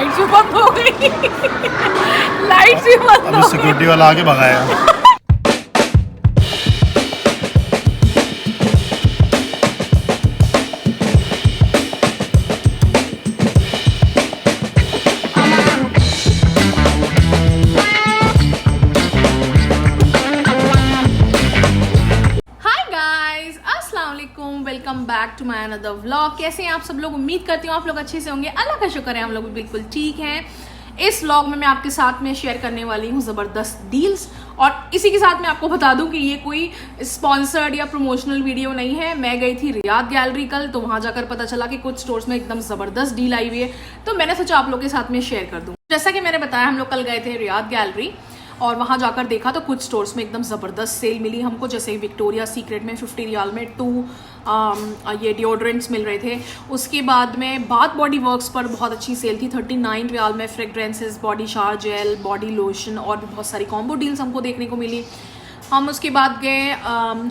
Light भी बंद हो गई। लाइट भी बंद हो गई। सिक्योरिटी वाला आके भगाया। Welcome back to my another vlog. कैसे हैं आप सब लोग? उम्मीद करती हूँ आप लोग अच्छे से होंगे। अल्लाह का शुक्र है हम लोग बिल्कुल ठीक हैं। इस व्लॉग में मैं आपके साथ में शेयर करने वाली हूँ ज़बरदस्त डील्स, और इसी के साथ मैं आपको बता दूं कि ये कोई स्पॉन्सर्ड या प्रमोशनल वीडियो नहीं है। मैं गई थी रियाद गैलरी कल, तो वहां जाकर पता चला कि कुछ स्टोर्स में एकदम ज़बरदस्त डील आई हुई है, तो मैंने सोचा आप लोग के साथ में शेयर कर दूं। जैसा कि मैंने बताया, हम लोग कल गए थे रियाद गैलरी और वहां जाकर देखा तो कुछ स्टोर्स में एकदम ज़बरदस्त सेल मिली हमको। जैसे विक्टोरिया सीक्रेट में 50 रियाल में 2 ये डिओड्रेंट्स मिल रहे थे। उसके बाद में बाथ बॉडी वर्क्स पर बहुत अच्छी सेल थी, 39 रियाल में फ्रेग्रेंसेस, बॉडी शार जेल, बॉडी लोशन और भी बहुत सारी कॉम्बो डील्स हमको देखने को मिली। हम उसके बाद गए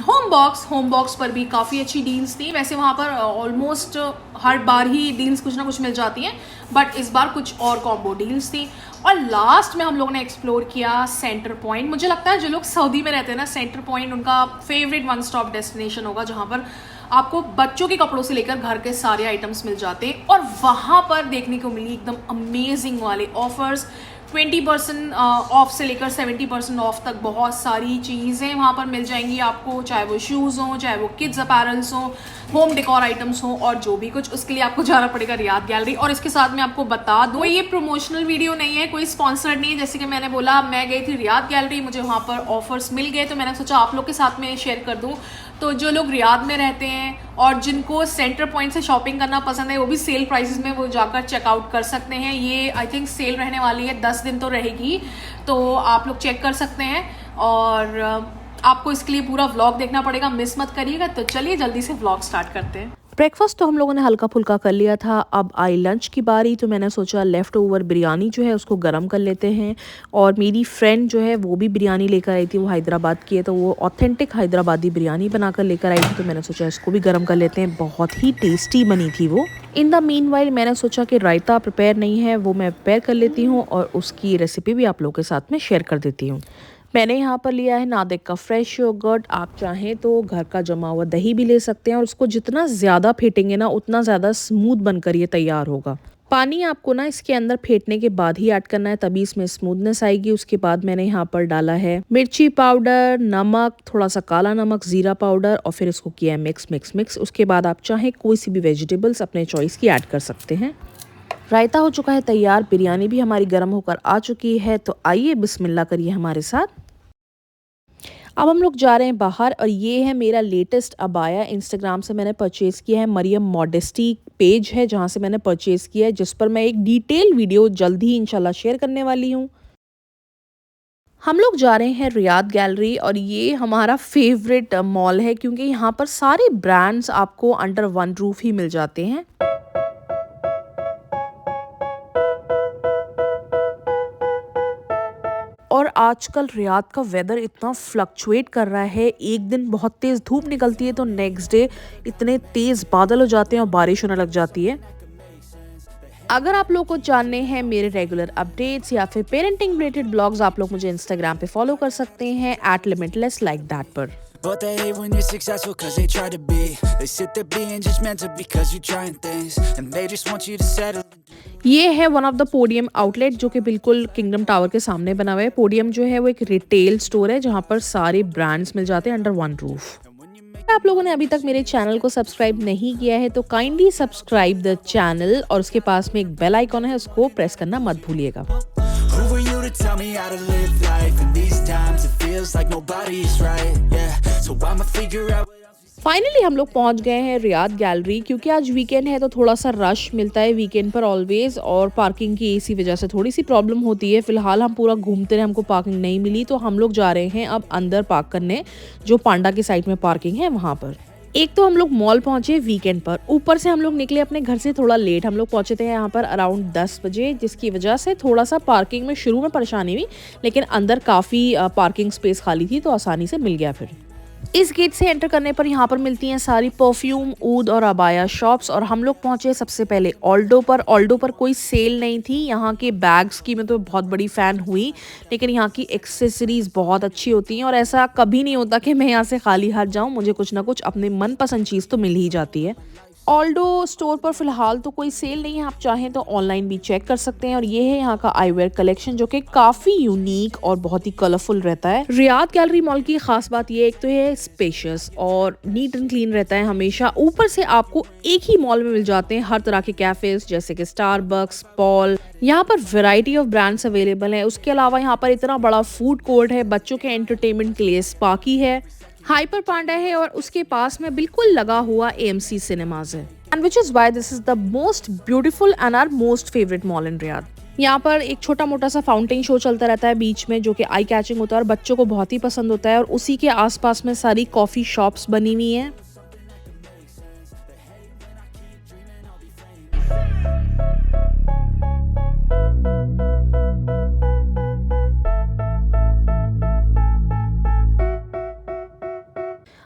होम बॉक्स पर भी काफ़ी अच्छी डील्स थी। वैसे वहाँ पर almost her bar he deals कुछ ना कुछ मिल जाती हैं, बट इस बार कुछ और कॉम्बो डील्स थी। और लास्ट में हम लोगों ने एक्सप्लोर किया सेंटर पॉइंट। मुझे लगता है जो लोग सऊदी में रहते हैं ना, सेंटर पॉइंट उनका फेवरेट वन स्टॉप डेस्टिनेशन होगा, जहाँ पर आपको बच्चों के कपड़ों से लेकर घर के सारे आइटम्स मिल जाते हैं। और वहाँ पर देखने को मिली एकदम अमेजिंग वाले ऑफर्स। 20% ऑफ से लेकर 70% ऑफ तक बहुत सारी चीज़ें वहाँ पर मिल जाएंगी आपको, चाहे वो शूज़ हों, चाहे वो किड्स अपैरल्स हों, होम डेकोर आइटम्स हों, और जो भी कुछ, उसके लिए आपको जाना पड़ेगा रियाद गैलरी। और इसके साथ मैं आपको बता दूँ, ये प्रमोशनल वीडियो नहीं है, कोई स्पॉन्सर्ड नहीं है। जैसे कि मैंने बोला, मैं गई थी रियाद गैलरी, मुझे वहाँ पर ऑफर्स मिल गए, तो मैंने सोचा आप लोग के साथ में शेयर कर दूँ। तो जो लोग रियाद में रहते हैं और जिनको सेंटर पॉइंट से शॉपिंग करना पसंद है, वो भी सेल प्राइसेस में वो जाकर चेकआउट कर सकते हैं। ये आई थिंक सेल रहने वाली है, 10 दिन तो रहेगी, तो आप लोग चेक कर सकते हैं। और आपको इसके लिए पूरा व्लॉग देखना पड़ेगा, मिस मत करिएगा। तो चलिए जल्दी से व्लॉग स्टार्ट करते हैं। ब्रेकफास्ट तो हम लोगों ने हल्का फुल्का कर लिया था। अब आई लंच की बारी, तो मैंने सोचा लेफ़्ट ओवर बिरयानी जो है उसको गरम कर लेते हैं। और मेरी फ्रेंड जो है वो भी बिरयानी लेकर आई थी, वो हैदराबाद की है, तो वो ऑथेंटिक हैदराबादी बिरयानी बनाकर लेकर आई थी, तो मैंने सोचा इसको भी गरम कर लेते हैं। बहुत ही टेस्टी बनी थी वो। इन द मीनवाइल मैंने सोचा कि रायता प्रिपेयर नहीं है, वो मैं प्रिपेयर कर लेती हूँ और उसकी रेसिपी भी आप लोगों के साथ में शेयर कर देती हूँ। मैंने यहाँ पर लिया है नादिक का फ्रेश योगर्ट। आप चाहें तो घर का जमा हुआ दही भी ले सकते हैं, और उसको जितना ज़्यादा फेंटेंगे ना, उतना ज़्यादा स्मूथ बनकर ये तैयार होगा। पानी आपको ना इसके अंदर फेंटने के बाद ही ऐड करना है, तभी इसमें स्मूथनेस आएगी। उसके बाद मैंने यहाँ पर डाला है मिर्ची पाउडर, नमक, थोड़ा सा काला नमक, ज़ीरा पाउडर, और फिर इसको किया है मिक्स। उसके बाद आप चाहें कोई सी भी वेजिटेबल्स अपने चॉइस की ऐड कर सकते हैं। रायता हो चुका है तैयार, बिरयानी भी हमारी गर्म होकर आ चुकी है, तो आइए बिस्मिल्लाह करिए हमारे साथ। अब हम लोग जा रहे हैं बाहर, और ये है मेरा लेटेस्ट अबाया। इंस्टाग्राम से मैंने परचेज़ किया है, मरियम मॉडेस्टी पेज है जहाँ से मैंने परचेज़ किया है, जिस पर मैं एक डिटेल वीडियो जल्द ही इंशाल्लाह शेयर करने वाली हूँ। हम लोग जा रहे हैं रियाद गैलरी, और ये हमारा फेवरेट मॉल है, क्योंकि यहाँ पर सारे ब्रांड्स आपको अंडर वन रूफ ही मिल जाते हैं। और आजकल रियाद का वेदर इतना फ्लक्चुएट कर रहा है, एक दिन बहुत तेज़ धूप निकलती है, तो नेक्स्ट डे इतने तेज़ बादल हो जाते हैं और बारिश होने लग जाती है। अगर आप लोग को जानने हैं मेरे रेगुलर अपडेट्स या फिर पेरेंटिंग रिलेटेड ब्लॉग्स, आप लोग मुझे इंस्टाग्राम पे फॉलो कर सकते हैं @limitlesslikeThat पर। But they hate when you're successful cause they try to be. They sit there being judgmental because you're trying things and they just want you to settle. ये है one of the podium outlet, जो कि बिल्कुल kingdom tower के सामने बना हुआ है। पोडियम जो है वो एक रिटेल स्टोर है, जहाँ पर सारे ब्रांड्स मिल जाते हैं अंडर वन रूफ। आप लोगों ने अभी तक मेरे चैनल को सब्सक्राइब नहीं किया है, तो काइंडली सब्सक्राइब द चैनल, और उसके पास में एक बेल आइकॉन है, उसको प्रेस करना मत भूलिएगा। Who are you to tell me how to live life? In these times it feels like nobody's right. Yeah, so I'ma figure out. Finally हम लोग पहुंच गए हैं रियाद गैलरी, क्योंकि आज वीकेंड है तो थोड़ा सा रश मिलता है वीकेंड पर ऑलवेज, और पार्किंग की इसी वजह से थोड़ी सी प्रॉब्लम होती है। फिलहाल हम पूरा घूमते रहे, हमको पार्किंग नहीं मिली, तो हम लोग जा रहे हैं अब अंदर पार्क करने, जो पांडा की साइड में पार्किंग है वहाँ पर। एक तो हम लोग मॉल पहुंचे वीकेंड पर, ऊपर से हम लोग निकले अपने घर से थोड़ा लेट। हम लोग पहुंचे थे यहाँ पर अराउंड 10 बजे, जिसकी वजह से थोड़ा सा पार्किंग में शुरू में परेशानी हुई, लेकिन अंदर काफ़ी पार्किंग स्पेस खाली थी, तो आसानी से मिल गया फिर। इस गेट से एंटर करने पर यहाँ पर मिलती हैं सारी परफ्यूम, ऊद और अबाया शॉप्स। और हम लोग पहुंचे सबसे पहले ऑल्डो पर। ऑल्डो पर कोई सेल नहीं थी। यहाँ के बैग्स की मैं तो बहुत बड़ी फ़ैन हुई, लेकिन यहाँ की एक्सेसरीज़ बहुत अच्छी होती हैं और ऐसा कभी नहीं होता कि मैं यहाँ से खाली हाथ जाऊँ, मुझे कुछ ना कुछ अपने मनपसंद चीज़ तो मिल ही जाती है। ऑल्डो स्टोर पर फिलहाल तो कोई सेल नहीं है, आप चाहें तो ऑनलाइन भी चेक कर सकते हैं। और ये है यहाँ का आईवेयर कलेक्शन जो कि काफ़ी यूनिक और बहुत ही कलरफुल रहता है। रियाद गैलरी मॉल की खास बात ये एक तो है स्पेशियस और नीट एंड क्लीन रहता है हमेशा। ऊपर से आपको एक ही मॉल में मिल जाते हैं हर तरह के कैफेज जैसे कि स्टारबक्स, पॉल। यहाँ पर वैरायटी ऑफ ब्रांड्स अवेलेबल है। उसके अलावा यहाँ पर इतना बड़ा फूड कोर्ट है, बच्चों के एंटरटेनमेंट के लिए स्पार्की है, हाइपर पांडा है और उसके पास में बिल्कुल लगा हुआ AMC सिनेमाज है। And which is why this is the most beautiful and our most favourite mall in Riyadh. यहाँ पर एक छोटा मोटा सा फाउंटेन शो चलता रहता है बीच में जो कि आई कैचिंग होता है और बच्चों को बहुत ही पसंद होता है। और उसी के आसपास में सारी कॉफी शॉप्स बनी हुई हैं।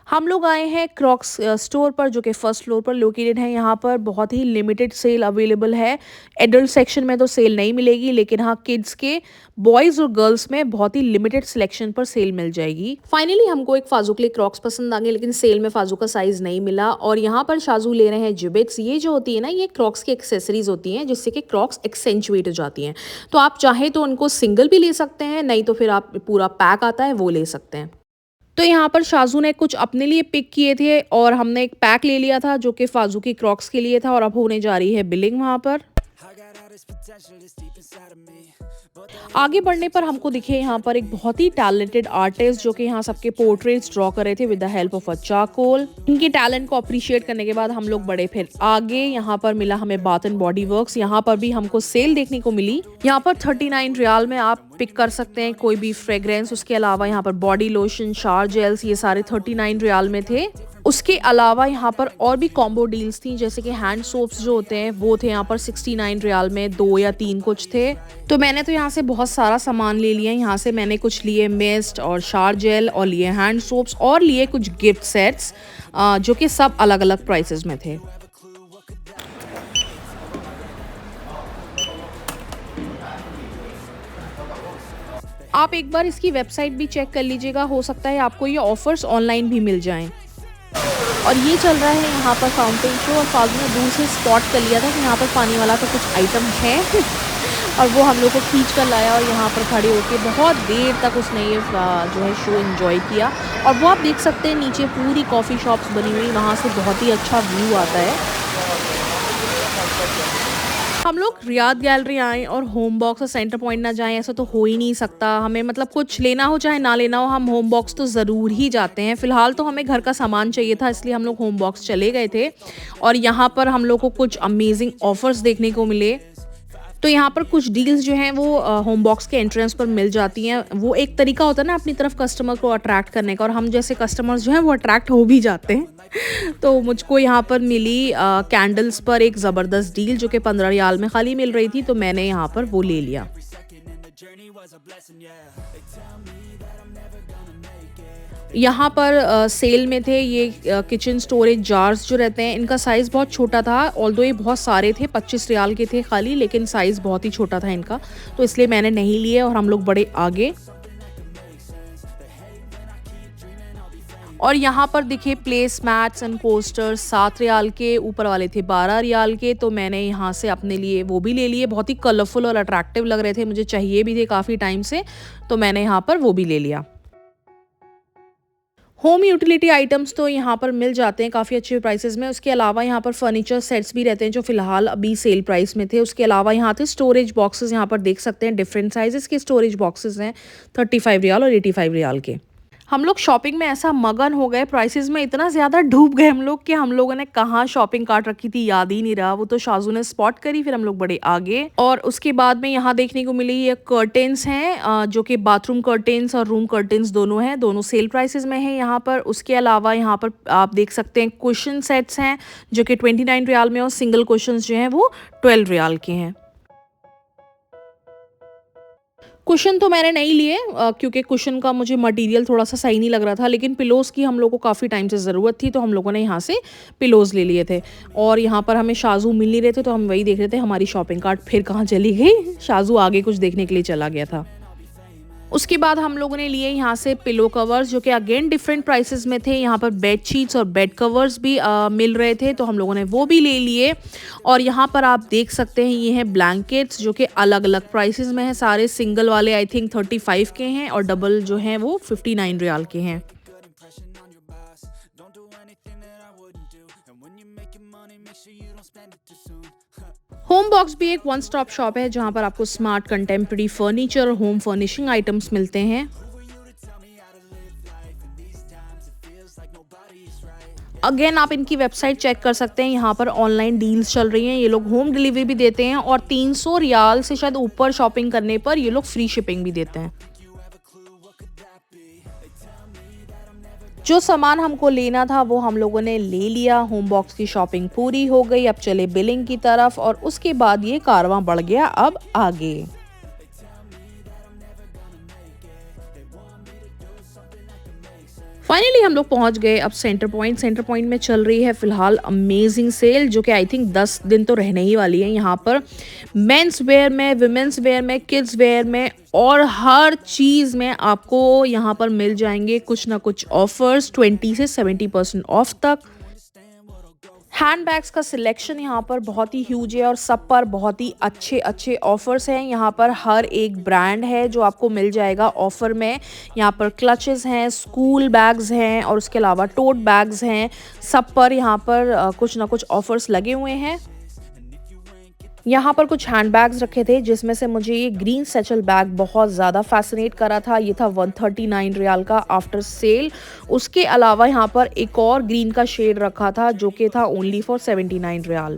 हम लोग आए हैं क्रॉक्स स्टोर पर जो कि फर्स्ट फ्लोर पर लोकेटेड है। यहाँ पर बहुत ही लिमिटेड सेल अवेलेबल है। एडल्ट सेक्शन में तो सेल नहीं मिलेगी, लेकिन हाँ किड्स के, बॉयज़ और गर्ल्स में बहुत ही लिमिटेड सिलेक्शन पर सेल मिल जाएगी। फाइनली हमको एक फाजू के लिए क्रॉक्स पसंद आ गए, लेकिन सेल में फाजू का साइज़ नहीं मिला। और यहाँ पर शाजू ले रहे हैं जिबिट्स। ये जो होती है ना, ये क्रॉक्स की एक्सेसरीज होती हैं जिससे कि क्रॉक्स एक्सेंचुएट हो जाती हैं। तो आप चाहे तो उनको सिंगल भी ले सकते हैं, नहीं तो फिर आप पूरा पैक आता है वो ले सकते हैं। तो यहाँ पर शाजू ने कुछ अपने लिए पिक किए थे और हमने एक पैक ले लिया था जो कि फाजू की क्रॉक्स के लिए था। और अब होने जा रही है बिलिंग वहाँ पर। आगे बढ़ने पर हमको दिखे यहाँ पर एक बहुत ही टैलेंटेड आर्टिस्ट जो कि यहाँ सबके पोर्ट्रेट्स ड्रॉ कर रहे थे with the help of a charcoal. इनके टैलेंट को अप्रिशिएट करने के बाद हम लोग बढ़े फिर आगे। यहाँ पर मिला हमें बाथ एंड बॉडी वर्क्स। यहाँ पर भी हमको सेल देखने को मिली। यहाँ पर 39 रियाल में आप पिक कर सकते हैं कोई भी फ्रेग्रेंस। उसके अलावा यहाँ पर बॉडी लोशन, शावर जेल्स, ये सारे 39 रियाल में थे। उसके अलावा यहाँ पर और भी कॉम्बो डील्स थी, जैसे कि हैंड सोप्स जो होते हैं वो थे यहाँ पर 69 रियाल में, 2 या 3 कुछ थे। तो मैंने तो यहाँ से बहुत सारा सामान ले लिया। यहाँ से मैंने कुछ लिए मिस्ट और शावर जेल और लिए हैंड सोप्स और लिए कुछ गिफ्ट सेट्स जो कि सब अलग अलग प्राइसेस में थे। आप एक बार इसकी वेबसाइट भी चेक कर लीजिएगा, हो सकता है आपको ये ऑफर्स ऑनलाइन भी मिल जाएं। और ये चल रहा है यहाँ पर फाउंटेन शो और फाजू ने दूर से स्पॉट कर लिया था कि यहाँ पर पानी वाला तो कुछ आइटम है और वो हम लोग को खींच कर लाया और यहाँ पर खड़े होकर बहुत देर तक उसने ये जो है शो एंजॉय किया। और वो आप देख सकते हैं नीचे पूरी कॉफ़ी शॉप्स बनी हुई, वहाँ से बहुत ही अच्छा व्यू आता है। हम लोग रियाद गैलरी आए और होम बॉक्स और सेंटर पॉइंट ना जाएं, ऐसा तो हो ही नहीं सकता। हमें मतलब कुछ लेना हो चाहे ना लेना हो, हम होम बॉक्स तो ज़रूर ही जाते हैं। फ़िलहाल तो हमें घर का सामान चाहिए था, इसलिए हम लोग होम बॉक्स चले गए थे। और यहाँ पर हम लोग को कुछ अमेजिंग ऑफर्स देखने को मिले। तो यहाँ पर कुछ डील्स जो हैं वो होम बॉक्स के एंट्रेंस पर मिल जाती हैं। वो एक तरीका होता है ना अपनी तरफ कस्टमर को अट्रैक्ट करने का, और हम जैसे कस्टमर्स जो हैं वो अट्रैक्ट हो भी जाते हैं। तो मुझको यहाँ पर मिली कैंडल्स पर एक ज़बरदस्त डील जो कि 15 रियाल में खाली मिल रही थी, तो मैंने यहाँ पर वो ले लिया। यहाँ पर सेल में थे ये किचन स्टोरेज जार्स जो रहते हैं। इनका साइज़ बहुत छोटा था, ऑल्दो ये बहुत सारे थे, 25 रियाल के थे खाली, लेकिन साइज़ बहुत ही छोटा था इनका, तो इसलिए मैंने नहीं लिए और हम लोग बड़े आगे। और यहाँ पर दिखे place mats and coasters 7 riyal के, ऊपर वाले थे 12 रियाल के, तो मैंने यहाँ से अपने लिए वो भी ले लिए। बहुत ही कलरफुल और अट्रैक्टिव लग रहे थे, मुझे चाहिए भी थे काफ़ी टाइम से, तो मैंने यहाँ पर वो भी ले लिया। होम यूटिलिटी आइटम्स तो यहाँ पर मिल जाते हैं काफ़ी अच्छे प्राइसेस में। उसके अलावा यहाँ पर फर्नीचर सेट्स भी रहते हैं जो फ़िलहाल अभी सेल प्राइस में थे। उसके अलावा यहाँ थे स्टोरेज बॉक्सेस, यहाँ पर देख सकते हैं डिफरेंट साइजेस के स्टोरेज बॉक्सेस हैं, 35 रियाल और 85 रियाल के। हम लोग शॉपिंग में ऐसा मगन हो गए, प्राइसेस में इतना ज़्यादा डूब गए हम लोग कि हम लोगों ने कहाँ शॉपिंग कार्ट रखी थी याद ही नहीं रहा। वो तो शाजू ने स्पॉट करी, फिर हम लोग बड़े आगे। और उसके बाद में यहाँ देखने को मिली ये कर्टेन्स हैं जो कि बाथरूम कर्टेन्स और रूम कर्टेन्स दोनों हैं, दोनों सेल प्राइसेस में हैं यहाँ पर। उसके अलावा यहाँ पर आप देख सकते हैं कुशन सेट्स हैं जो कि 29 रियाल में, और सिंगल कुशन जो हैं वो 12 रियाल के हैं। कुशन तो मैंने नहीं लिए क्योंकि कुशन का मुझे मटेरियल थोड़ा सा सही नहीं लग रहा था, लेकिन पिलोज़ की हम लोग को काफ़ी टाइम से ज़रूरत थी तो हम लोगों ने यहाँ से पिलोज़ ले लिए थे। और यहाँ पर हमें शाज़ू मिल नहीं रहे थे तो हम वही देख रहे थे हमारी शॉपिंग कार्ट फिर कहाँ चली गई। शाज़ू आगे कुछ देखने के लिए चला गया था। उसके बाद हम लोगों ने लिए यहाँ से पिलो कवर्स जो कि अगेन डिफरेंट प्राइसेस में थे। यहाँ पर बेड शीट्स और बेड कवर्स भी मिल रहे थे तो हम लोगों ने वो भी ले लिए। और यहाँ पर आप देख सकते हैं ये हैं ब्लैंकेट्स जो कि अलग अलग प्राइसेस में हैं। सारे सिंगल वाले आई थिंक 35 के हैं और डबल जो हैं वो 59 रियाल के हैं। होम बॉक्स भी एक वन स्टॉप शॉप है जहां पर आपको स्मार्ट कंटेम्प्रेरी फर्नीचर और होम फर्निशिंग आइटम्स मिलते हैं। अगेन आप इनकी वेबसाइट चेक कर सकते हैं, यहाँ पर ऑनलाइन डील्स चल रही हैं। ये लोग होम डिलीवरी भी देते हैं और 300 रियाल से शायद ऊपर शॉपिंग करने पर ये लोग फ्री शिपिंग भी देते हैं। जो सामान हमको लेना था वो हम लोगों ने ले लिया। होम बॉक्स की शॉपिंग पूरी हो गई। अब चले बिलिंग की तरफ और उसके बाद ये कारवां बढ़ गया अब आगे। फाइनली हम लोग पहुंच गए अब सेंटर पॉइंट। सेंटर पॉइंट में चल रही है फिलहाल अमेजिंग सेल जो कि आई थिंक 10 दिन तो रहने ही वाली है। यहाँ पर मेंस वेयर में, विमेंस वेयर में, किड्स वेयर में और हर चीज़ में आपको यहाँ पर मिल जाएंगे कुछ ना कुछ ऑफर्स 20 से 70% ऑफ तक। हैंड बैग्स का सिलेक्शन यहाँ पर बहुत ही ह्यूज है और सब पर बहुत ही अच्छे अच्छे ऑफर्स हैं। यहाँ पर हर एक ब्रांड है जो आपको मिल जाएगा ऑफर में। यहाँ पर क्लचेस हैं, स्कूल बैग्स हैं और उसके अलावा टोट बैग्स हैं। सब पर यहाँ पर कुछ ना कुछ ऑफर्स लगे हुए हैं। यहाँ पर कुछ हैंड बैग्स रखे थे जिसमें से मुझे ये ग्रीन सैचल बैग बहुत ज़्यादा फैसिनेट करा था। ये था 139 रियाल का आफ्टर सेल। उसके अलावा यहाँ पर एक और ग्रीन का शेड रखा था जो कि था ओनली फॉर 79 रियाल।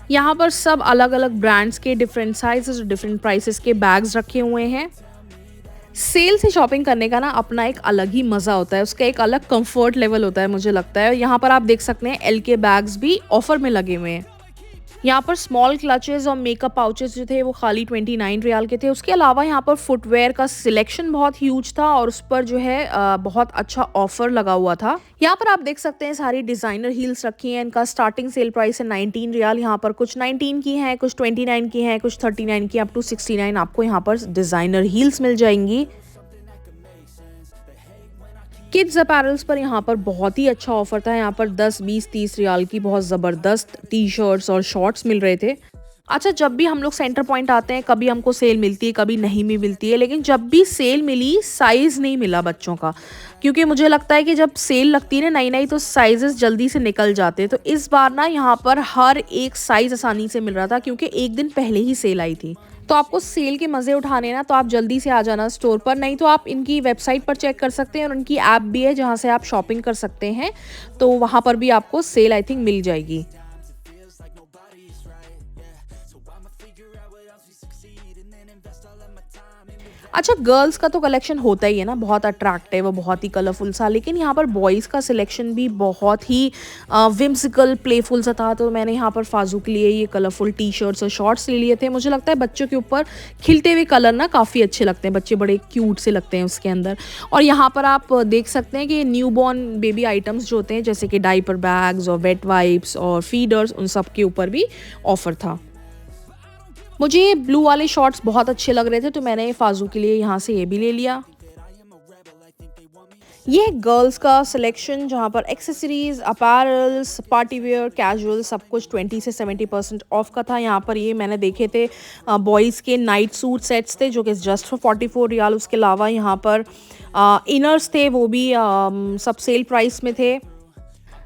यहाँ पर सब अलग अलग ब्रांड्स के डिफरेंट साइजेस और डिफरेंट प्राइसेस के बैग्स रखे हुए हैं। सेल से शॉपिंग करने का ना अपना एक अलग ही मज़ा होता है, उसका एक अलग कंफर्ट लेवल होता है मुझे लगता है। यहाँ पर आप देख सकते हैं एल के बैग्स भी ऑफर में लगे हुए हैं। यहाँ पर स्मॉल क्लचेस और मेकअप पाउचेस जो थे वो खाली 29 रियाल के थे। उसके अलावा यहाँ पर फुटवेयर का सिलेक्शन बहुत ह्यूज था और उस पर जो है बहुत अच्छा ऑफर लगा हुआ था। यहाँ पर आप देख सकते हैं सारी डिज़ाइनर हील्स रखी हैं। इनका स्टार्टिंग सेल प्राइस है 19 रियाल। यहाँ पर कुछ 19 की हैं, कुछ 29 की हैं, कुछ 39 की, अप टू 69 आपको यहाँ पर डिज़ाइनर हील्स मिल जाएंगी। किड्स अपैरल्स पर यहाँ पर बहुत ही अच्छा ऑफर था। यहाँ पर 10, 20, 30 रियाल की बहुत ज़बरदस्त टी शर्ट्स और शॉर्ट्स मिल रहे थे। अच्छा, जब भी हम लोग सेंटर पॉइंट आते हैं कभी हमको सेल मिलती है कभी नहीं भी मिलती है, लेकिन जब भी सेल मिली साइज़ नहीं मिला बच्चों का, क्योंकि मुझे लगता है कि जब सेल लगती है ना नई नई तो साइजेस जल्दी से निकल जाते हैं। तो इस बार ना यहाँ पर हर एक साइज़ आसानी से मिल रहा था क्योंकि एक दिन पहले ही सेल आई थी। तो आपको सेल के मज़े उठाने ना तो आप जल्दी से आ जाना स्टोर पर, नहीं तो आप इनकी वेबसाइट पर चेक कर सकते हैं और उनकी ऐप भी है जहाँ से आप शॉपिंग कर सकते हैं। तो वहाँ पर भी आपको सेल आई थिंक मिल जाएगी। अच्छा, गर्ल्स का तो कलेक्शन होता ही है ना, बहुत अट्रैक्टिव और बहुत ही कलरफुल सा, लेकिन यहाँ पर बॉयज़ का सिलेक्शन भी बहुत ही विम्सिकल प्लेफुल सा था। तो मैंने यहाँ पर फाजू के लिए ये कलरफुल टी शर्ट्स और शॉर्ट्स ले लिए थे। मुझे लगता है बच्चों के ऊपर खिलते हुए कलर ना काफ़ी अच्छे लगते हैं, बच्चे बड़े क्यूट से लगते हैं उसके अंदर। और यहाँ पर आप देख सकते हैं कि न्यू बॉर्न बेबी आइटम्स जो होते हैं जैसे कि डाइपर बैग्स और वेट वाइप्स और फीडर्स, उन सब के ऊपर भी ऑफ़र था। मुझे ये ब्लू वाले शॉर्ट्स बहुत अच्छे लग रहे थे तो मैंने फाजू के लिए यहाँ से ये भी ले लिया। ये गर्ल्स का सिलेक्शन जहाँ पर accessories, apparels, party wear, casual सब कुछ 20 से 70% ऑफ का था। यहाँ पर ये मैंने देखे थे बॉयज़ के नाइट सूट सेट्स थे जो कि जस्ट फॉर 44 रियाल। उसके अलावा यहाँ पर इनर्स थे वो भी सब सेल प्राइस में थे।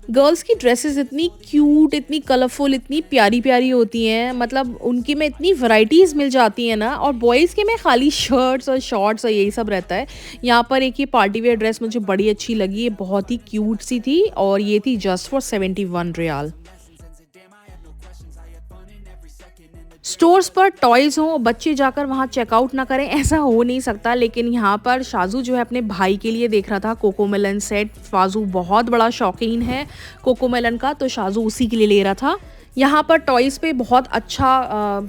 गर्ल्स की ड्रेसेस इतनी क्यूट, इतनी कलरफुल, इतनी प्यारी प्यारी होती हैं, मतलब उनकी में इतनी वैरायटीज़ मिल जाती हैं ना। और बॉयज़ के में खाली शर्ट्स और शॉर्ट्स और यही सब रहता है। यहाँ पर एक ये पार्टी वेयर ड्रेस मुझे बड़ी अच्छी लगी, ये बहुत ही क्यूट सी थी और ये थी जस्ट फॉर 71 रियाल। स्टोर्स पर टॉयज़ हों, बच्चे जाकर वहाँ चेकआउट ना करें, ऐसा हो नहीं सकता। लेकिन यहाँ पर शाजू जो है अपने भाई के लिए देख रहा था कोकोमेलन सेट। फाजू बहुत बड़ा शौकीन है कोकोमेलन का, तो शाजू उसी के लिए ले रहा था। यहाँ पर टॉयज़ पे बहुत अच्छा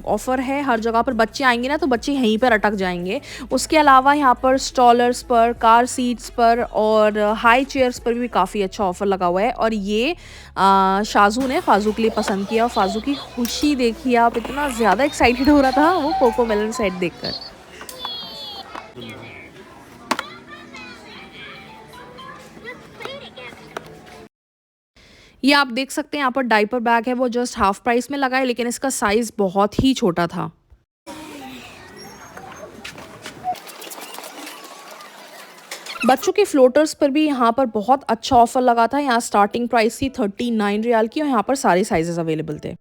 ऑफ़र है। हर जगह पर बच्चे आएंगे ना तो बच्चे यहीं पर अटक जाएंगे। उसके अलावा यहाँ पर स्टॉलर्स पर, कार सीट्स पर और हाई चेयर्स पर भी काफ़ी अच्छा ऑफ़र लगा हुआ है। और ये शाज़ू ने फ़ाज़ू के लिए पसंद किया और फ़ाज़ू की खुशी देखिए आप, इतना ज़्यादा एक्साइटेड हो रहा था वो कोकोमेलन सेट देखकर। ये आप देख सकते हैं यहाँ पर डायपर बैग है, वो जस्ट हाफ प्राइस में लगा है, लेकिन इसका साइज़ बहुत ही छोटा था। बच्चों के फ्लोटर्स पर भी यहाँ पर बहुत अच्छा ऑफर लगा था। यहाँ स्टार्टिंग प्राइस थी 39 रियाल की और यहाँ पर सारे साइजेस अवेलेबल थे।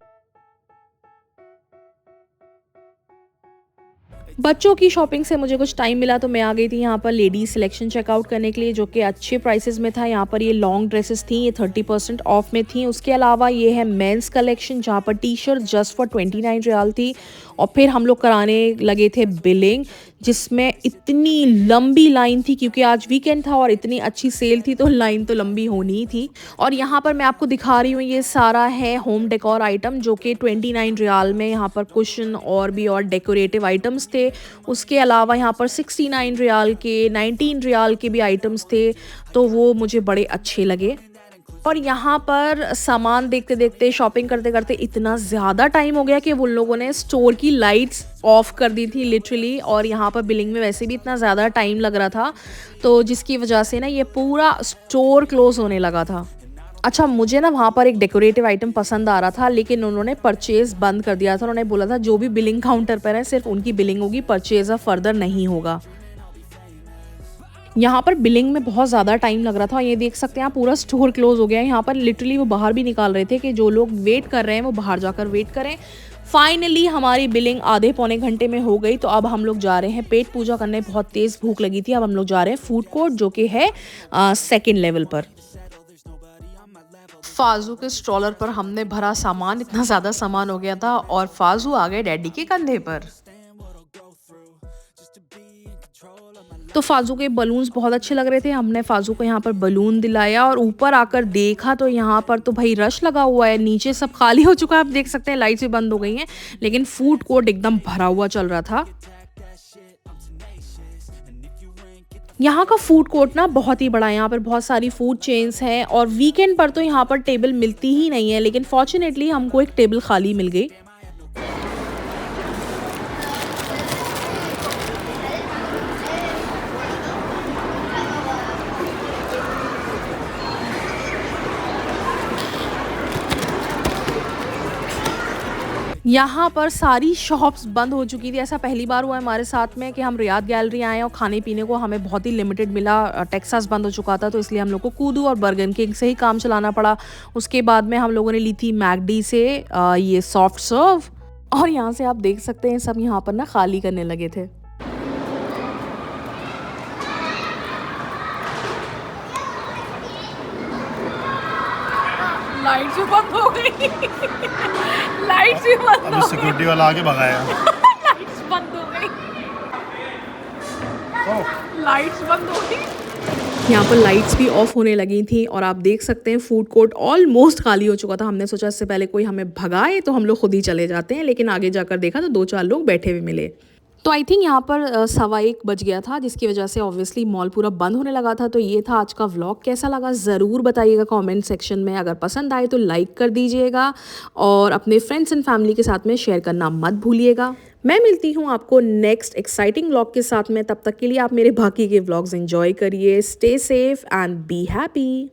बच्चों की शॉपिंग से मुझे कुछ टाइम मिला तो मैं आ गई थी यहाँ पर लेडीज सिलेक्शन चेकआउट करने के लिए, जो कि अच्छे प्राइसेस में था। यहाँ पर ये लॉन्ग ड्रेसेस थी, ये 30% ऑफ में थी। उसके अलावा ये है मेंस कलेक्शन, जहाँ पर T shirt just for 29 riyal थी। और फिर हम लोग कराने लगे थे बिलिंग, जिसमें इतनी लंबी लाइन थी क्योंकि आज वीकेंड था और इतनी अच्छी सेल थी तो लाइन तो लंबी होनी ही थी। और यहाँ पर मैं आपको दिखा रही हूँ, ये सारा है होम डेकोर आइटम, जो कि 29 रियाल में यहाँ पर कुशन और भी और डेकोरेटिव आइटम्स थे। उसके अलावा यहाँ पर 69 रियाल के, 19 रियाल के भी आइटम्स थे, तो वो मुझे बड़े अच्छे लगे। और यहाँ पर सामान देखते देखते, शॉपिंग करते करते इतना ज़्यादा टाइम हो गया कि उन लोगों ने स्टोर की लाइट्स ऑफ कर दी थी लिटरली। और यहाँ पर बिलिंग में वैसे भी इतना ज़्यादा टाइम लग रहा था, तो जिसकी वजह से ना ये पूरा स्टोर क्लोज होने लगा था। अच्छा, मुझे ना वहाँ पर एक डेकोरेटिव आइटम पसंद आ रहा था, लेकिन उन्होंने परचेज़ बंद कर दिया था। उन्होंने बोला था जो भी बिलिंग काउंटर पर है सिर्फ उनकी बिलिंग होगी, परचेज़ अब फर्दर नहीं होगा। यहाँ पर बिलिंग में बहुत ज़्यादा टाइम लग रहा था। ये देख सकते हैं आप, पूरा स्टोर क्लोज हो गया है। यहाँ पर लिटरली वो बाहर भी निकाल रहे थे कि जो लोग वेट कर रहे हैं वो बाहर जाकर वेट करें। फाइनली हमारी बिलिंग आधे पौने घंटे में हो गई, तो अब हम लोग जा रहे हैं पेट पूजा करने। बहुत तेज़ भूख लगी थी। अब हम लोग जा रहे हैं फूड कोर्ट, जो कि है सेकेंड लेवल पर। फाजू के स्ट्रॉलर पर हमने भरा सामान, इतना ज़्यादा सामान हो गया था और फाजू आ गए डैडी के कंधे पर। तो फाजू के बलून्स बहुत अच्छे लग रहे थे। हमने फाजू को यहाँ पर बलून दिलाया और ऊपर आकर देखा तो यहाँ पर तो भाई रश लगा हुआ है। नीचे सब खाली हो चुका है, आप देख सकते हैं, लाइट्स भी बंद हो गई हैं, लेकिन फूड कोर्ट एकदम भरा हुआ चल रहा था। यहाँ का फूड कोर्ट ना बहुत ही बड़ा है। यहाँ पर बहुत सारी फूड चेन्स हैं और वीकेंड पर तो यहाँ पर टेबल मिलती ही नहीं है, लेकिन फॉर्चुनेटली हमको एक टेबल खाली मिल गई। यहाँ पर सारी शॉप्स बंद हो चुकी थी। ऐसा पहली बार हुआ है हमारे साथ में कि हम रियाद गैलरी आए और खाने पीने को हमें बहुत ही लिमिटेड मिला। टेक्सास बंद हो चुका था, तो इसलिए हम लोग को कूदू और बर्गर किंग से ही काम चलाना पड़ा। उसके बाद में हम लोगों ने ली थी मैकडी से ये सॉफ्ट सर्व, और यहाँ से आप देख सकते हैं सब यहाँ पर ना खाली करने लगे थे। लाइट्स भी बंद हो गई। लाइट्स भी बंद हो गई। सिक्योरिटी वाला आके भगाया। लाइट्स बंद हो गई। लाइट्स बंद हो गई। यहाँ पर लाइट्स भी ऑफ होने लगी थी और आप देख सकते हैं फूड कोर्ट ऑलमोस्ट खाली हो चुका था। हमने सोचा इससे पहले कोई हमें भगाए तो हम लोग खुद ही चले जाते हैं, लेकिन आगे जाकर देखा तो 2-4 लोग बैठे हुए मिले। तो आई थिंक यहाँ पर 1:15 बज गया था, जिसकी वजह से ऑब्वियसली मॉल पूरा बंद होने लगा था। तो ये था आज का व्लॉग। कैसा लगा ज़रूर बताइएगा कमेंट सेक्शन में। अगर पसंद आए तो लाइक कर दीजिएगा और अपने फ्रेंड्स एंड फैमिली के साथ में शेयर करना मत भूलिएगा। मैं मिलती हूँ आपको नेक्स्ट एक्साइटिंग व्लॉग के साथ में। तब तक के लिए आप मेरे बाकी के व्लॉग्स एंजॉय करिए। Stay safe and be happy.